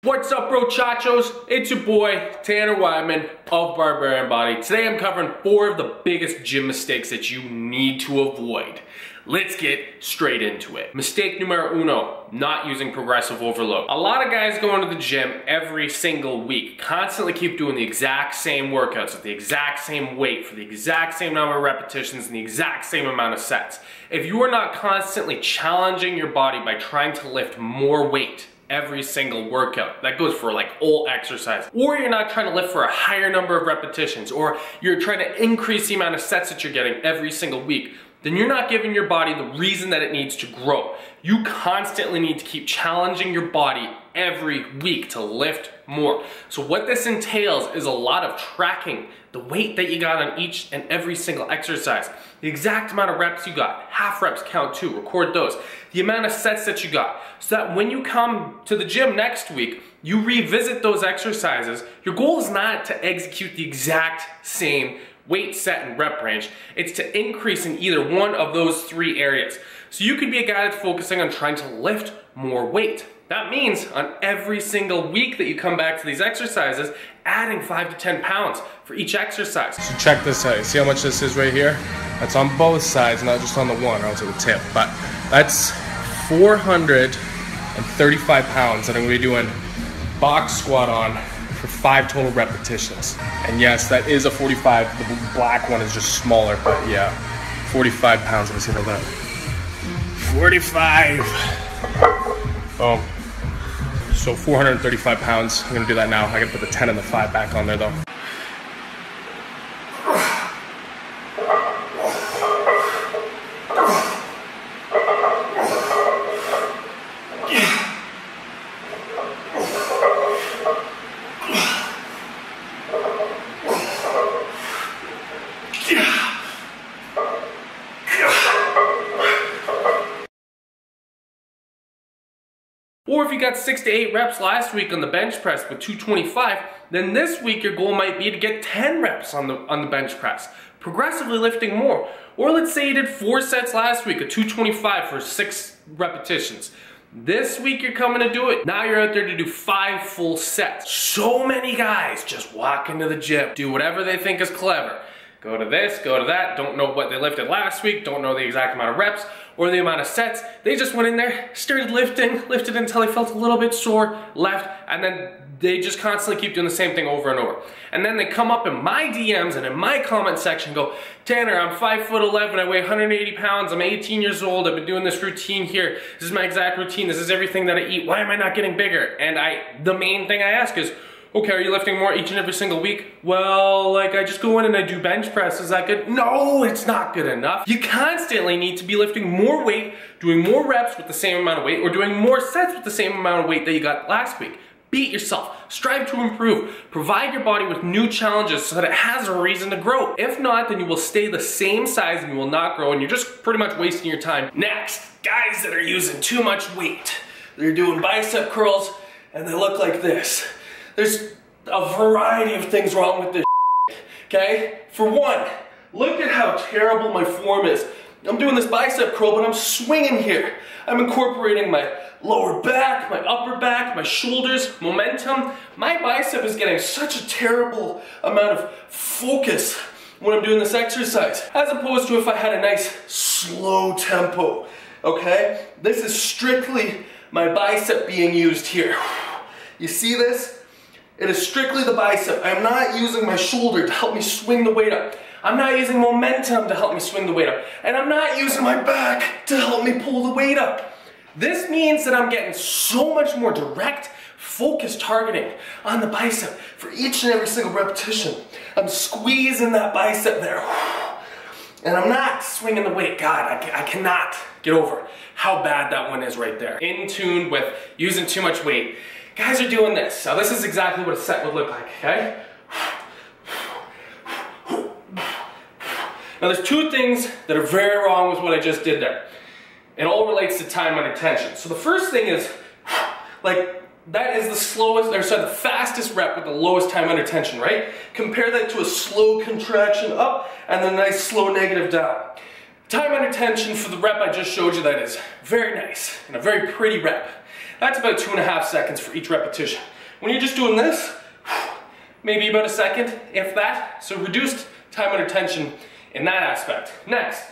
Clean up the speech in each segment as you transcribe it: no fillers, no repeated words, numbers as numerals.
What's up, bro chachos? It's your boy, Tanner Wyman of Barbarian Body. Today I'm covering 4 of the biggest gym mistakes that you need to avoid. Let's get straight into it. Mistake numero uno, not using progressive overload. A lot of guys go into the gym every single week, constantly keep doing the exact same workouts with the exact same weight for the exact same number of repetitions and the exact same amount of sets. If you are not constantly challenging your body by trying to lift more weight every single workout, that goes for like all exercise, or you're not trying to lift for a higher number of repetitions, or you're trying to increase the amount of sets that you're getting every single week, then you're not giving your body the reason that it needs to grow. You constantly need to keep challenging your body every week to lift more. So what this entails is a lot of tracking the weight that you got on each and every single exercise, the exact amount of reps you got, half reps count too, record those, the amount of sets that you got, so that when you come to the gym next week, you revisit those exercises. Your goal is not to execute the exact same weight, set, and rep range. It's to increase in either one of those 3 areas. So you could be a guy that's focusing on trying to lift more weight. That means on every single week that you come back to these exercises, adding 5 to 10 pounds for each exercise. So check this out. You see how much this is right here? That's on both sides, not just on the one, or else it would tip. But that's 435 pounds that I'm gonna be doing box squat on for 5 total repetitions. And yes, that is a 45. The black one is just smaller, but yeah, 45 pounds. Let me see about that. 45. Oh. So 435 pounds. I'm gonna do that now. I gotta put the 10 and the 5 back on there though. Or if you got 6 to 8 reps last week on the bench press with 225, then this week your goal might be to get 10 reps on the bench press, progressively lifting more. Or let's say you did 4 sets last week at 225 for 6 repetitions. This week you're coming to do it. Now you're out there to do 5 full sets. So many guys just walk into the gym, do whatever they think is clever. Go to this, go to that, don't know what they lifted last week, don't know the exact amount of reps or the amount of sets. They just went in there, started lifting, lifted until they felt a little bit sore, left, and then they just constantly keep doing the same thing over and over. And then they come up in my DMs and in my comment section and go, Tanner, I'm 5'11", I weigh 180 pounds, I'm 18 years old, I've been doing this routine here, this is my exact routine, this is everything that I eat, why am I not getting bigger? And the main thing I ask is, okay, are you lifting more each and every single week? Well, like I just go in and I do bench press, is that good? No, it's not good enough. You constantly need to be lifting more weight, doing more reps with the same amount of weight, or doing more sets with the same amount of weight that you got last week. Beat yourself, strive to improve, provide your body with new challenges so that it has a reason to grow. If not, then you will stay the same size and you will not grow and you're just pretty much wasting your time. Next, guys that are using too much weight. They're doing bicep curls and they look like this. There's a variety of things wrong with this shit, okay? For one, look at how terrible my form is. I'm doing this bicep curl, but I'm swinging here. I'm incorporating my lower back, my upper back, my shoulders, momentum. My bicep is getting such a terrible amount of focus when I'm doing this exercise, as opposed to if I had a nice slow tempo, okay? This is strictly my bicep being used here. You see this? It is strictly the bicep. I'm not using my shoulder to help me swing the weight up. I'm not using momentum to help me swing the weight up. And I'm not using my back to help me pull the weight up. This means that I'm getting so much more direct, focused targeting on the bicep for each and every single repetition. I'm squeezing that bicep there. And I'm not swinging the weight. God, I cannot get over how bad that one is right there. In tune with using too much weight. Guys are doing this. So this is exactly what a set would look like, okay? Now there's 2 things that are very wrong with what I just did there. It all relates to time under tension. So the first thing is, like, that is the slowest, or sorry, the fastest rep with the lowest time under tension, right? Compare that to a slow contraction up and then a nice slow negative down. Time under tension for the rep I just showed you, that is very nice and a very pretty rep. That's about 2.5 seconds for each repetition. When you're just doing this, maybe about a second, if that. So reduced time under tension in that aspect. Next,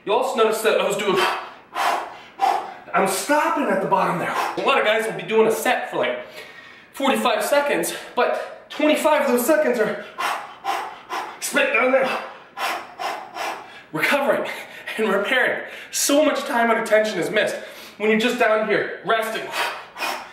you'll also notice that I was doing, I'm stopping at the bottom there. A lot of guys will be doing a set for like 45 seconds, but 25 of those seconds are split down there, recovering and repairing. So much time under tension is missed when you're just down here resting.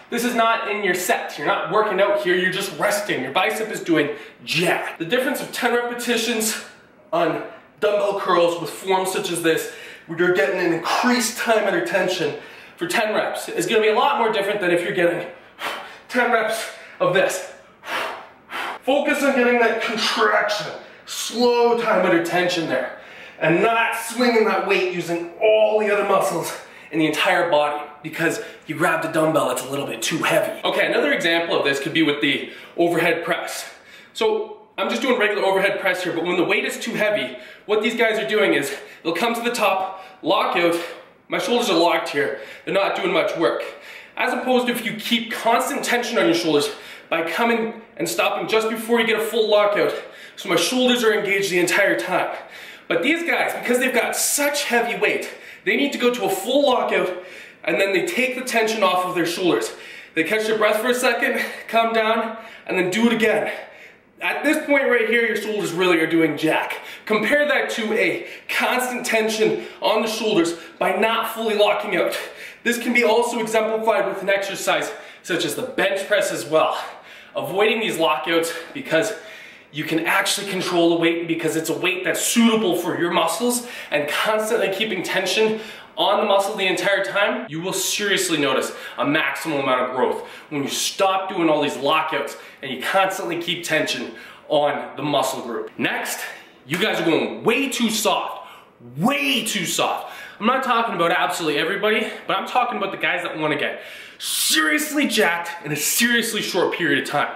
This is not in your set. You're not working out here, you're just resting. Your bicep is doing jack. The difference of 10 repetitions on dumbbell curls with forms such as this, where you're getting an increased time under tension for 10 reps, is gonna be a lot more different than if you're getting 10 reps of this. Focus on getting that contraction, slow time under tension there, and not swinging that weight using all the other muscles in the entire body because you grabbed a dumbbell that's a little bit too heavy. Okay, another example of this could be with the overhead press. So I'm just doing regular overhead press here, but when the weight is too heavy, what these guys are doing is they'll come to the top, lock out, my shoulders are locked here, they're not doing much work. As opposed to if you keep constant tension on your shoulders by coming and stopping just before you get a full lockout, so my shoulders are engaged the entire time. But these guys, because they've got such heavy weight, they need to go to a full lockout and then they take the tension off of their shoulders. They catch their breath for a second, come down, and then do it again. At this point right here, your shoulders really are doing jack. Compare that to a constant tension on the shoulders by not fully locking out. This can be also exemplified with an exercise such as the bench press as well. Avoiding these lockouts because you can actually control the weight because it's a weight that's suitable for your muscles, and constantly keeping tension on the muscle the entire time, you will seriously notice a maximum amount of growth when you stop doing all these lockouts and you constantly keep tension on the muscle group. Next, you guys are going way too soft. Way too soft. I'm not talking about absolutely everybody, but I'm talking about the guys that want to get seriously jacked in a seriously short period of time.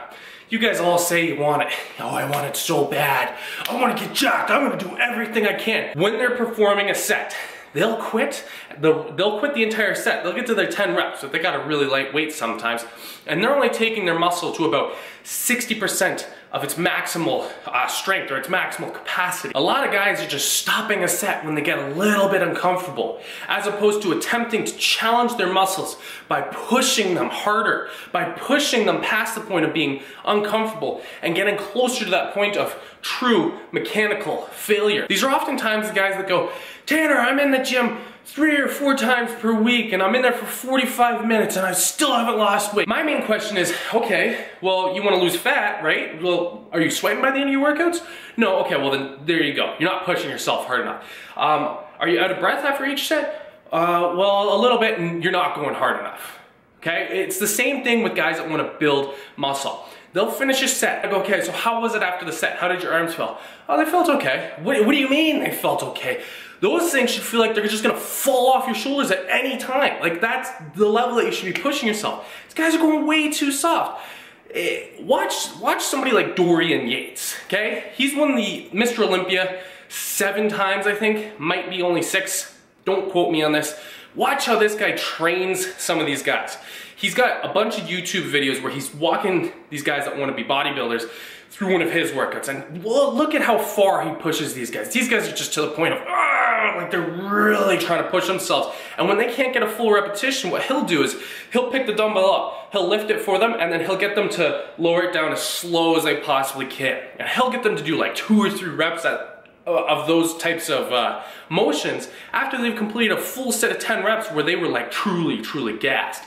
You guys all say you want it. Oh, I want it so bad. I want to get jacked. I'm going to do everything I can. When they're performing a set, they'll quit the entire set. They'll get to their 10 reps if they got a really light weight sometimes, and they're only taking their muscle to about 60% of its maximal strength or its maximal capacity. A lot of guys are just stopping a set when they get a little bit uncomfortable, as opposed to attempting to challenge their muscles by pushing them harder, by pushing them past the point of being uncomfortable and getting closer to that point of true mechanical failure. These are oftentimes the guys that go, Tanner, I'm in the gym 3 or 4 times per week and I'm in there for 45 minutes and I still haven't lost weight. My main question is, okay, well, you want to lose fat, right? Well, are you sweating by the end of your workouts? No, okay, well then there you go. You're not pushing yourself hard enough. Are you out of breath after each set? Well, a little bit, and you're not going hard enough. Okay, it's the same thing with guys that want to build muscle. They'll finish a set. I go, okay, so how was it after the set? How did your arms feel? Oh, they felt okay. What do you mean they felt okay? Those things should feel like they're just gonna fall off your shoulders at any time. Like, that's the level that you should be pushing yourself. These guys are going way too soft. Watch somebody like Dorian Yates, okay? He's won the Mr. Olympia 7 times, I think. Might be only 6. Don't quote me on this. Watch how this guy trains some of these guys. He's got a bunch of YouTube videos where he's walking these guys that want to be bodybuilders through one of his workouts, and well, look at how far he pushes these guys. These guys are just to the point of, like they're really trying to push themselves. And when they can't get a full repetition, what he'll do is he'll pick the dumbbell up, he'll lift it for them, and then he'll get them to lower it down as slow as they possibly can. And he'll get them to do like 2 or 3 reps of those types of motions after they've completed a full set of 10 reps where they were like truly gassed.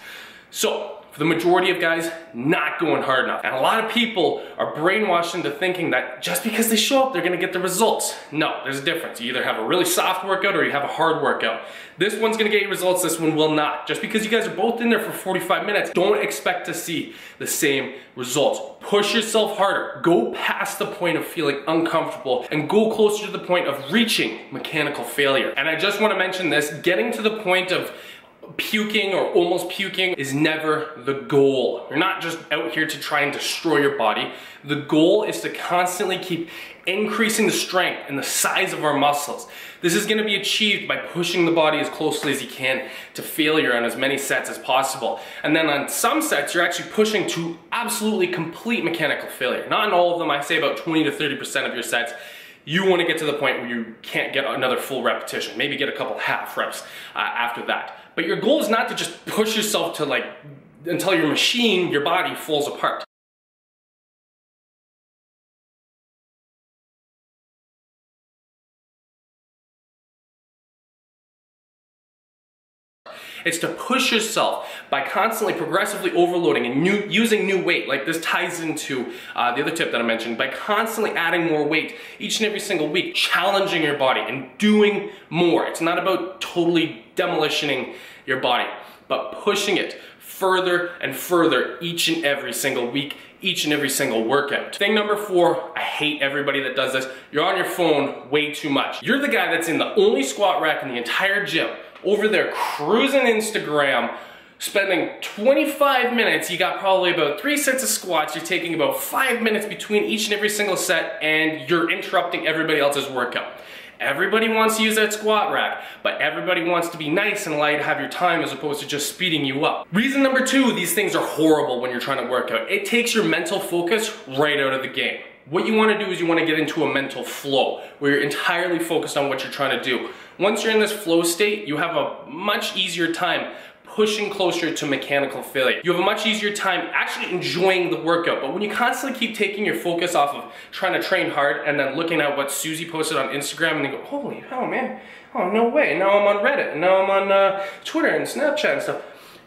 So, for the majority of guys, not going hard enough. And a lot of people are brainwashed into thinking that just because they show up, they're gonna get the results. No, there's a difference. You either have a really soft workout or you have a hard workout. This one's gonna get you results, this one will not. Just because you guys are both in there for 45 minutes, don't expect to see the same results. Push yourself harder. Go past the point of feeling uncomfortable and go closer to the point of reaching mechanical failure. And I just wanna mention this, getting to the point of puking or almost puking is never the goal. You're not just out here to try and destroy your body. The goal is to constantly keep increasing the strength and the size of our muscles. This is going to be achieved by pushing the body as closely as you can to failure on as many sets as possible. And then on some sets, you're actually pushing to absolutely complete mechanical failure. Not in all of them, I say about 20 to 30% of your sets. You want to get to the point where you can't get another full repetition, maybe get a couple half reps after that. But your goal is not to just push yourself to until your machine, your body falls apart. It's to push yourself by constantly progressively overloading and using new weight. Like this ties into the other tip that I mentioned, by constantly adding more weight each and every single week, challenging your body and doing more. It's not about totally demolitioning your body, but pushing it further and further each and every single week, each and every single workout. Thing number 4, I hate everybody that does this. You're on your phone way too much. You're the guy that's in the only squat rack in the entire gym, over there cruising Instagram, spending 25 minutes, you got probably about 3 sets of squats, you're taking about 5 minutes between each and every single set, and you're interrupting everybody else's workout. Everybody wants to use that squat rack, but everybody wants to be nice and allow you to have your time as opposed to just speeding you up. Reason number 2, these things are horrible when you're trying to work out. It takes your mental focus right out of the game. What you want to do is you want to get into a mental flow where you're entirely focused on what you're trying to do. Once you're in this flow state, you have a much easier time pushing closer to mechanical failure. You have a much easier time actually enjoying the workout. But when you constantly keep taking your focus off of trying to train hard and then looking at what Susie posted on Instagram and you go, holy hell, man, oh no way, now I'm on Reddit, and now I'm on Twitter and Snapchat and stuff.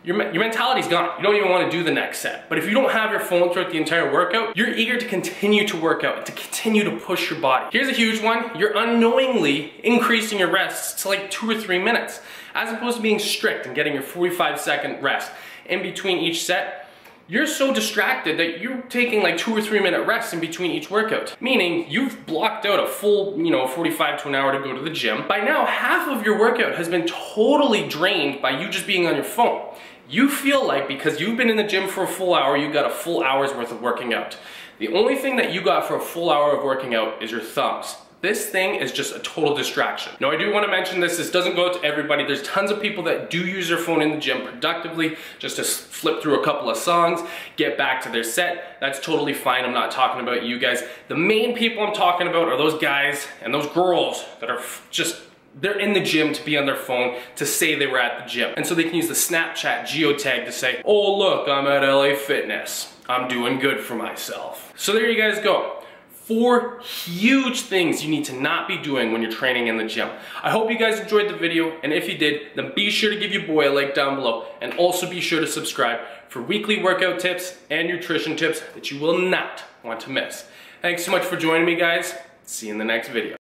Your mentality's gone. You don't even want to do the next set. But if you don't have your phone throughout the entire workout, you're eager to continue to work out, to continue to push your body. Here's a huge one. You're unknowingly increasing your rests to like 2 or 3 minutes, as opposed to being strict and getting your 45-second rest in between each set. You're so distracted that you're taking like 2 or 3 minute rests in between each workout. Meaning you've blocked out a full, 45 to an hour to go to the gym. By now, half of your workout has been totally drained by you just being on your phone. You feel like because you've been in the gym for a full hour, you got a full hour's worth of working out. The only thing that you got for a full hour of working out is your thumbs. This thing is just a total distraction. Now I do want to mention this doesn't go out to everybody. There's tons of people that do use their phone in the gym productively, just to flip through a couple of songs, get back to their set. That's totally fine. I'm not talking about you guys. The main people I'm talking about are those guys and those girls that are they're in the gym to be on their phone to say they were at the gym. And so they can use the Snapchat geotag to say, oh look, I'm at LA Fitness. I'm doing good for myself. So there you guys go. 4 huge things you need to not be doing when you're training in the gym. I hope you guys enjoyed the video, and if you did, then be sure to give your boy a like down below, and also be sure to subscribe for weekly workout tips and nutrition tips that you will not want to miss. Thanks so much for joining me, guys. See you in the next video.